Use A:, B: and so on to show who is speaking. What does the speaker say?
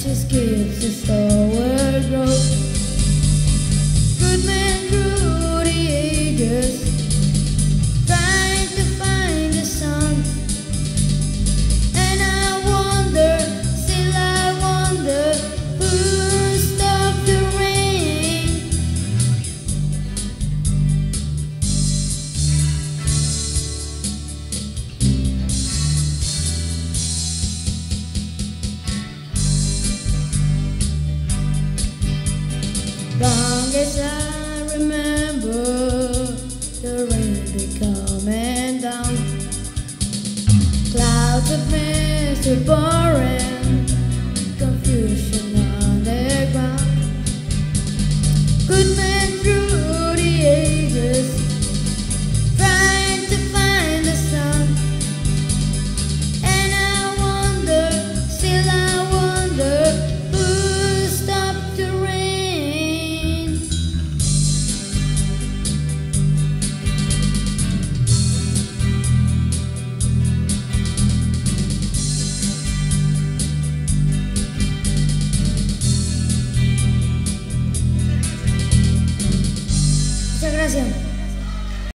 A: just gives the slower growth. Good men through the ages, trying to find the sun. And I wonder, still I wonder, who stopped the rain? Long as I remember, the rain be coming down. Clouds of mist are pouring